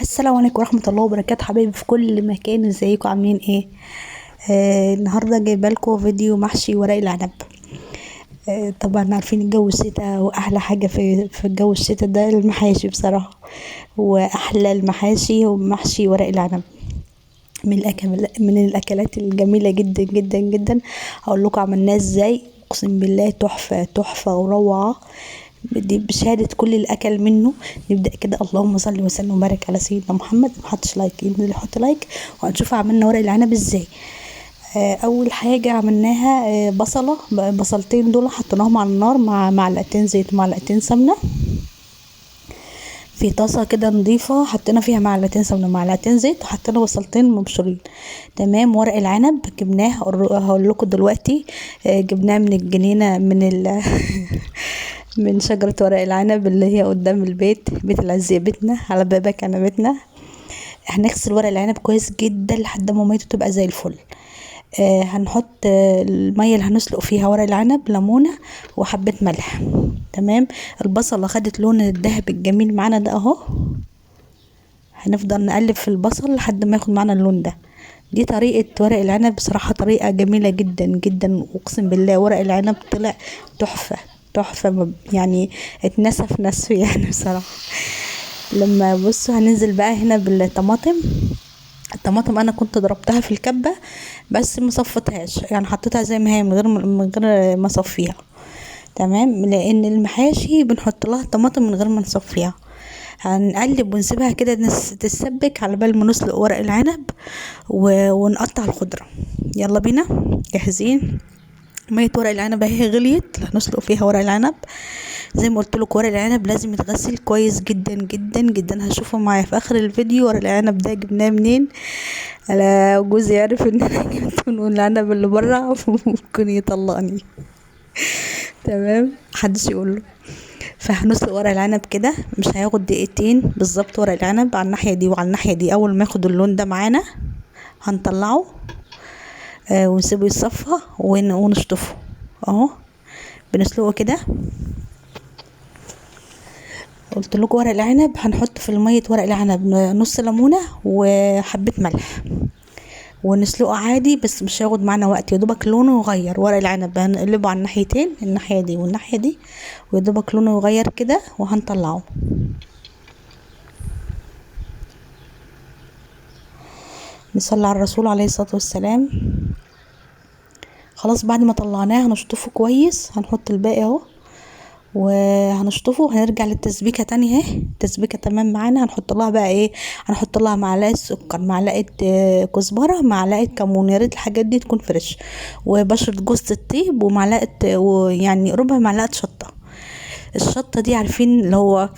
السلام عليكم ورحمة الله وبركاته، حبايبي في كل مكان. ازيكم عاملين ايه؟ النهارده جايبه لكم فيديو محشي ورق العنب. طبعا عارفين الجو الشتا، واحلى حاجه في الجو الشتا ده المحاشي بصراحه. واحلى المحاشي هو محشي ورق العنب. من الاكلات الجميله جدا جدا جدا. هقول لكم عملناه ازاي، اقسم بالله تحفه تحفه وروعه. دي بشهادة كل اللي أكل منه. نبدأ كده، اللهم صل وسلم وبارك على سيدنا محمد. محطش لايك ينزل يحط لايك، وهنشوف عملنا ورق العنب ازاي. أول حاجة عملناها بصلتين دول حطيناهم على النار مع معلقتين زيت ومعلقتين سمنة في طاسة كده نضيفة. حطينا فيها معلقتين سمنة ومعلقتين زيت، وحطينا بصلتين مبشورين. تمام. ورق العنب جبناه، هقول لكم دلوقتي. جبناه من الجنينة، من شجرة ورق العنب اللي هي قدام بيت العزية، بيتنا على بابا كنبتنا. هنغسل ورق العنب كويس جدا لحد ما ميته تبقى زي الفل. هنحط المية اللي هنسلق فيها ورق العنب، ليمونة وحبة ملح. تمام. البصلة خدت لون الذهبي الجميل معانا ده اهو. هنفضل نقلب في البصل لحد ما ياخد معانا اللون ده. دي طريقة ورق العنب، بصراحة طريقة جميلة جدا جدا، اقسم بالله ورق العنب طلع تحفة تحفة يعني. اتنسف نسف يعني بصراحة. لما بصوا هننزل بقى هنا بالطماطم. الطماطم انا كنت ضربتها في الكبة، بس ما صفتهاش، يعني حطيتها زي ما هي من غير ما اصفيها. تمام. لان المحاشي بنحط لها طماطم من غير ما نصفيها. هنقلب ونسيبها كده تتسبك على بال ما نسلق ورق العنب ونقطع الخضرة. يلا بينا، جاهزين. مية ورق العنب اهي غليت، هنسلق فيها ورق العنب. زي ما قلت لكم ورق العنب لازم يتغسل كويس جدا جدا جدا. هشوفوا معايا في اخر الفيديو ورق العنب ده جبناه منين. انا جوزي عارف ان انا جبته من العنب اللي بره ممكن يطلقني. تمام، محدش يقوله. فهنسلق ورق العنب كده، مش هياخد دقيقتين بالظبط. ورق العنب على الناحيه دي وعلى الناحيه دي، اول ما ياخد اللون ده معانا هنطلعه. ونسيبه يتصفى ونشطفه اهو. بنسلقه كده. قلت لكم ورق العنب هنحط في الميه ورق العنب نص ليمونه وحبه ملح، ونسلقه عادي، بس مش هياخد معانا وقت، يا دوبك لونه يغير. ورق العنب هنقلبه على الناحيتين، الناحيه دي والناحيه دي، ويا دوبك لونه يغير كده وهنطلعه. نصلي على الرسول عليه الصلاه والسلام. خلاص بعد ما طلعناه هنشطفه كويس، هنحط الباقي اهو وهنشطفه. وهنرجع للتسبيكه تاني اهي. التسبيكه تمام معانا. هنحط لها بقى ايه؟ هنحط لها معلقه سكر، معلقه كزبره، معلقه كمون، يا ريت الحاجات دي تكون فريش، وبشره جوز الطيب، ومعلقه ويعني ربع معلقه شطه. الشطه دي عارفين اللي هو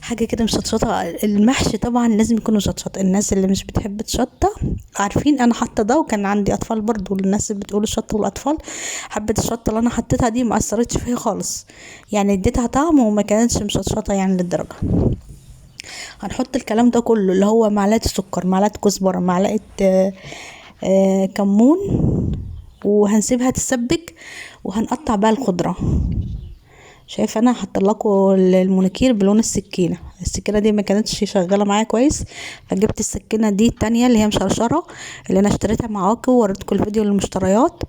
حاجه كده مشطشطه. المحشي طبعا لازم يكون مشطشط. الناس اللي مش بتحب الشطه عارفين انا حاطه ده، وكان عندي اطفال برضو. الناس اللي بتقول الشطه والاطفال، حبه الشطه اللي انا حطيتها دي ما اثرتش فيها خالص، يعني اديتها طعم وما كانتش مشطشطه يعني للدرجه. هنحط الكلام ده كله اللي هو معلقه سكر، معلقه كزبره، معلقه كمون، وهنسيبها تسبك. وهنقطع بقى الخضره. شايفه انا حاطه لكم المونيكير بلون السكينه دي ما كانتش شغاله معايا كويس، فجبت السكينه دي التانية اللي هي مشرشره، اللي انا اشتريتها معاكم ووريتكم الفيديو المشتريات.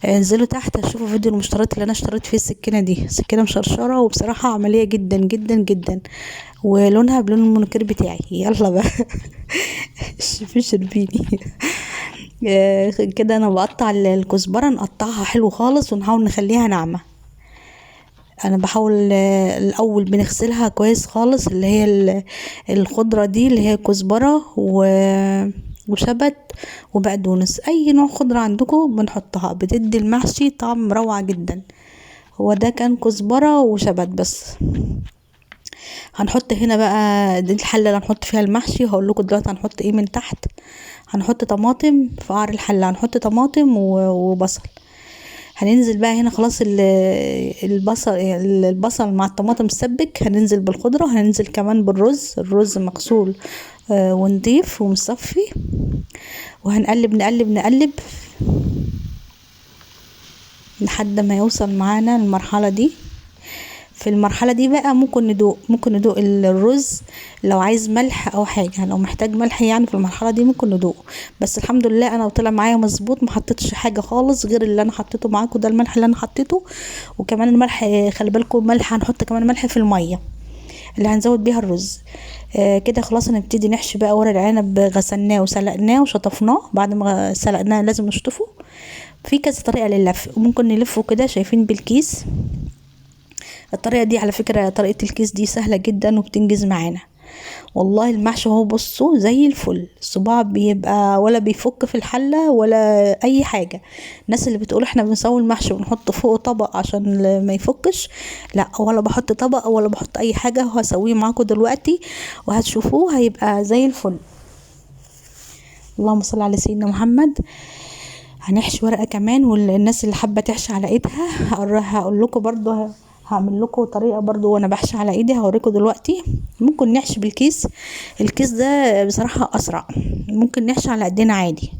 انزلوا تحت شوفوا فيديو المشتريات اللي انا اشتريت فيه السكينه دي. سكينه مشرشره وبصراحه عمليه جدا جدا جدا، ولونها بلون المونيكير بتاعي. يلا بقى في شربيني. كده انا بقطع الكزبره، نقطعها حلو خالص ونحاول نخليها ناعمه. انا بحاول الاول بنغسلها كويس خالص، اللي هي الخضره دي اللي هي كزبره وشبت وبقدونس. اي نوع خضره عندكم بنحطها، بتدي المحشي طعم روعه جدا. هو ده كان كزبره وشبت بس. هنحط هنا بقى دي الحله اللي هنحط فيها المحشي. هقول لكم دلوقتي هنحط ايه من تحت. هنحط طماطم في قعر الحله، هنحط طماطم وبصل. هننزل بقى هنا خلاص البصل مع الطماطم سبك. هننزل بالخضرة، هننزل كمان الرز مغسول ونضيف ومصفي. وهنقلب نقلب نقلب لحد ما يوصل معانا المرحلة دي. في المرحلة دي بقى ممكن ندوق الرز لو عايز ملح او حاجة، لو محتاج ملح يعني في المرحلة دي ممكن ندوقه. بس الحمد لله انا طلع معايا مظبوط، ما حطيتش حاجة خالص غير اللي انا حطيته معاكم ده، الملح اللي انا حطيته. وكمان الملح خلي بالكم، ملح هنحط كمان ملح في المية اللي هنزود بيها الرز. كده خلاص هنبتدي نحشي بقى ورق العنب. غسلناه وسلقناه وشطفناه، بعد ما سلقناه لازم نشطفه. في كذا طريقة لللف، ممكن نلفه كده شايفين بالكيس. الطريقة دي على فكرة، طريقة الكيس دي سهلة جدا وبتنجز معانا. والله المحشي اهو بصوا زي الفل، الصباع بيبقى ولا بيفك في الحلة ولا اي حاجة. الناس اللي بتقول احنا بنسوي المحشي ونحط فوقه طبق عشان ما يفكش، لا، ولا بحط طبق ولا بحط اي حاجة، وهسويه معاكم دلوقتي وهتشوفوه هيبقى زي الفل. اللهم صل على سيدنا محمد. هنحشي ورقة كمان، والناس اللي حابة تحشي على ايدها هقول لكم برضو، هعمل لكم طريقة برضو وانا بحشي على ايدي هوريكم دلوقتي. ممكن نحشي بالكيس، الكيس ده بصراحة اسرع. ممكن نحشي على ايدينا عادي.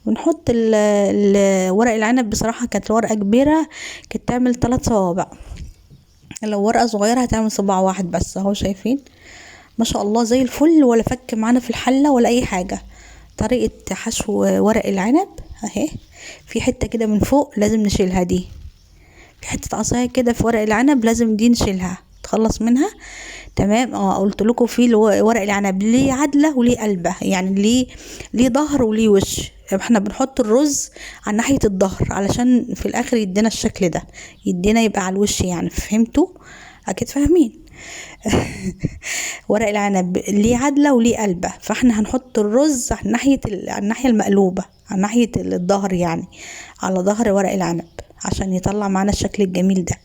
ونحط ورق العنب. بصراحة كانت ورقة كبيرة كانت تعمل 3 صوابع، لو ورقة صغيرة هتعمل صباع واحد بس. اهو شايفين ما شاء الله زي الفل، ولا فك معانا في الحلة ولا اي حاجة. طريقة حشو ورق العنب اهي. في حتة كده من فوق لازم نشيلها، دي في حتة عصاية كده في ورق العنب لازم دي نشيلها، تخلص منها. تمام. قلت لكم في ورق العنب ليه عدلة وليه قلبة، يعني ليه ظهر وليه وش. احنا بنحط الرز على ناحية الظهر علشان في الاخر يدينا الشكل ده، يدينا يبقى على الوش يعني. فهمتوا؟ اكيد فاهمين. ورق العنب ليه عدلة وليه قلبة، فاحنا هنحط الرز على الناحية المقلوبة، على ناحية الظهر يعني، على ظهر ورق العنب عشان يطلع معانا الشكل الجميل ده.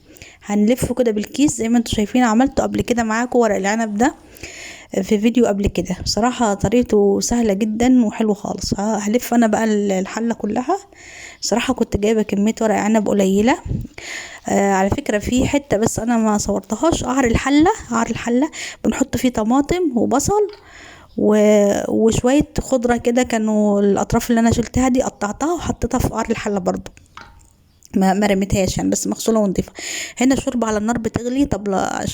هنلفه كده بالكيس زي ما انتوا شايفين. عملته قبل كده معاكم ورق العنب ده في فيديو قبل كده، بصراحة طريقته سهلة جدا وحلو خالص. هلف انا بقى الحلة كلها. صراحة كنت جايبة كمية ورق عنب قليلة. على فكرة في حتة بس انا ما صورتهاش، قعر الحلة بنحط فيه طماطم وبصل وشوية خضرة كده، كانوا الاطراف اللي انا شلتها دي قطعتها وحطيتها في قعر الحلة برضو، ما رميتهاش يعني، بس مغسوله ونضيفه. هنا شوربه على النار بتغلي. طب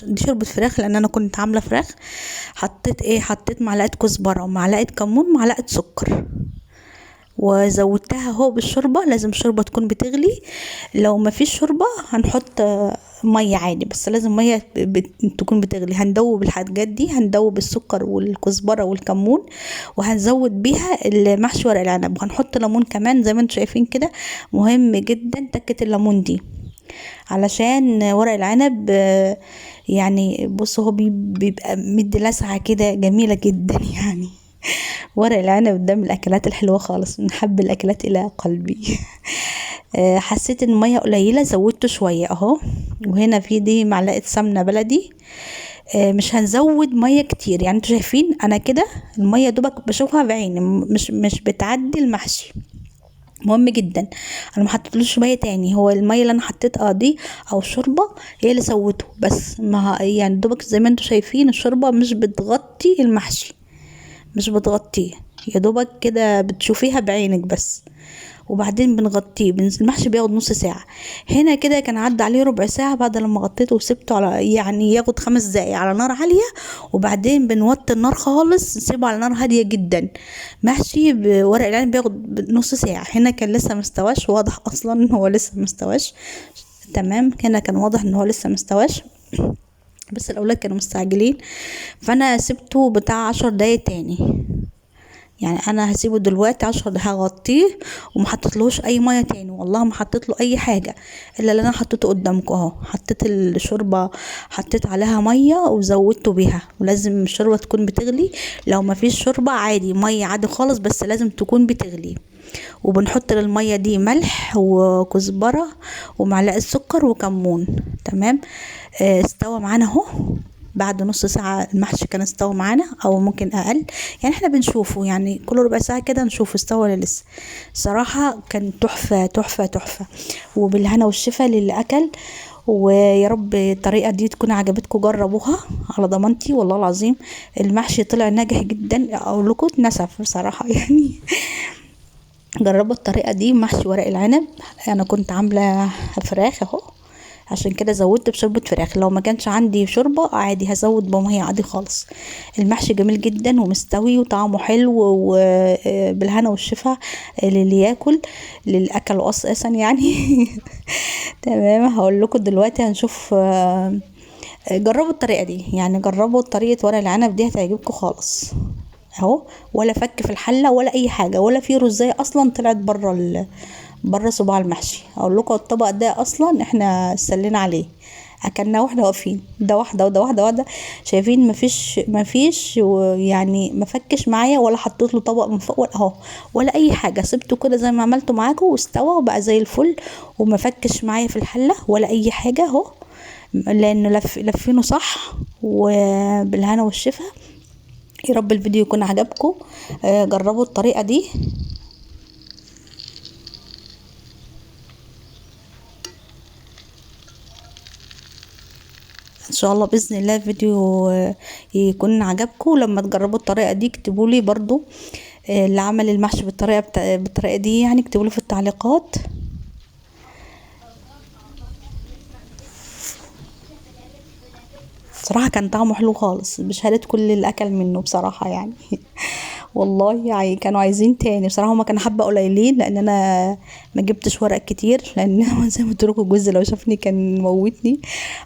دي شوربه فراخ لان انا كنت عامله فراخ. حطيت معلقه كزبره ومعلقه كمون ومعلقه سكر، وزودتها اهو بالشوربه. لازم الشوربه تكون بتغلي. لو ما فيش شوربه هنحط ميه عادي، بس لازم ميه تكون بتغلي. هندوب الحاجات دي، هندوب السكر والكزبره والكمون، وهنزود بيها المحشي ورق العنب، وهنحط ليمون كمان زي ما انتم شايفين كده. مهم جدا تكة الليمون دي علشان ورق العنب يعني بصوا هو بيبقى مدي لسعة كده جميلة جدا يعني. ورق العنب ده من الاكلات الحلوة خالص، من حب الاكلات الى قلبي. حسيت ان المية قليلة زودته شوية اهو. وهنا في دي معلقة سمنة بلدي. مش هنزود مية كتير يعني، انتوا شايفين انا كده المية دوبك بشوفها بعيني، مش بتعدي المحشي. مهم جدا. انا ما حطيتلوش ميه تاني، هو الميه اللي انا حطيتها دي او الشوربه هي اللي سوته بس، ما يعني دوبك زي ما انتوا شايفين الشوربه مش بتغطي المحشي، مش بتغطيه، يا دوبك كده بتشوفيها بعينك بس. وبعدين بنغطيه. المحشي بياخد نص ساعة. هنا كده كان عدى عليه ربع ساعة بعد لما غطيته وسبته على يعني ياخد 5 دقايق على نار عالية. وبعدين بنوطي النار خالص، نسيبه على نار هادية جدا. محشي بورق العنب بياخد نص ساعة. هنا كان لسه مستواش، واضح اصلا ان هو لسه مستواش. تمام. هنا كان واضح ان هو لسه مستواش، بس الاولاد كانوا مستعجلين، فانا سبته بتاع 10 دقايق تاني. يعني انا هسيبه دلوقتي 10 دقايق، هغطيه وما حطيتلوش اي ميه تاني، والله ما حطيت له اي حاجه الا اللي انا حطيته قدامكم اهو. حطيت الشوربه، حطيت عليها ميه وزودته بيها. ولازم الشوربه تكون بتغلي. لو ما فيش شوربه عادي، ميه عادي خالص، بس لازم تكون بتغلي. وبنحط للميه دي ملح وكزبره ومعلقه سكر وكمون. تمام. استوى معانا اهو. بعد نص ساعة المحشي كان استوى معانا او ممكن اقل، يعني احنا بنشوفه يعني كل ربع ساعة كده نشوف استوى ولا لسه. صراحة كان تحفة تحفة تحفة، وبالهنا والشفا للي اكل. ويا رب الطريقة دي تكون عجبتكم، جربوها على ضمانتي والله العظيم. المحشي طلع ناجح جدا، اقول لكم اتنسف بصراحة يعني. جربوا الطريقة دي محشي ورق العنب. انا كنت عاملة فراخ اهو، عشان كده زودت بشوربة فراخ. لو ما كانش عندي شوربة عادي هزود بمية عادي خالص. المحشي جميل جدا ومستوي وطعمه حلو، وبالهنا والشفا للي ياكل، للي اكله اساسا يعني. تمام. هقول لكم دلوقتي هنشوف، جربوا الطريقة دي، يعني جربوا طريقة ورق العنب دي هتعجبكم خالص اهو. ولا فك في الحله ولا اي حاجه، ولا في رزايه اصلا طلعت بره صباع المحشي. اقول لكم الطبق ده اصلا احنا سلينا عليه، اكلنا واحنا واقفين، ده واحده وده واحده واحده. شايفين مفيش يعني ما فكش معايا، ولا حطيت له طبق من فوق ولا اهو، ولا اي حاجه. سبته كده زي ما عملته معاكم واستوى وبقى زي الفل، وما فكش معايا في الحله ولا اي حاجه اهو، لانه لفينه صح. وبالهنا والشفا. يا رب الفيديو يكون عجبكم. جربوا الطريقة دي. ان شاء الله باذن الله الفيديو يكون عجبكم. لما تجربوا الطريقة دي اكتبوا لي برضو، اللي عمل المحشي بالطريقة دي يعني اكتبوا لي في التعليقات. بصراحة كان طعمه حلو خالص بشهادة كل اللي اكل منه بصراحة يعني. والله يعني كانوا عايزين تاني بصراحة. هما كانوا حبة قليلين لان انا ما جبتش ورق كتير، لان زي ما قلت لكم الجوز لو شافني كان موتني.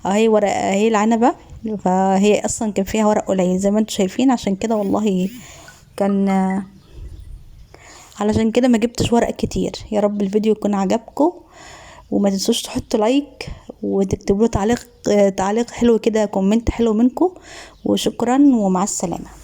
اهي ورق، اهي العنبة، فهي اصلا كان فيها ورق قليل زي ما انتم شايفين، عشان كده والله كان، علشان كده ما جبتش ورق كتير. يا رب الفيديو يكون عجبكم، وما تنسوش تحطوا لايك وتكتبوا له تعليق حلو كده، كومنت حلو منكم. وشكرا ومع السلامة.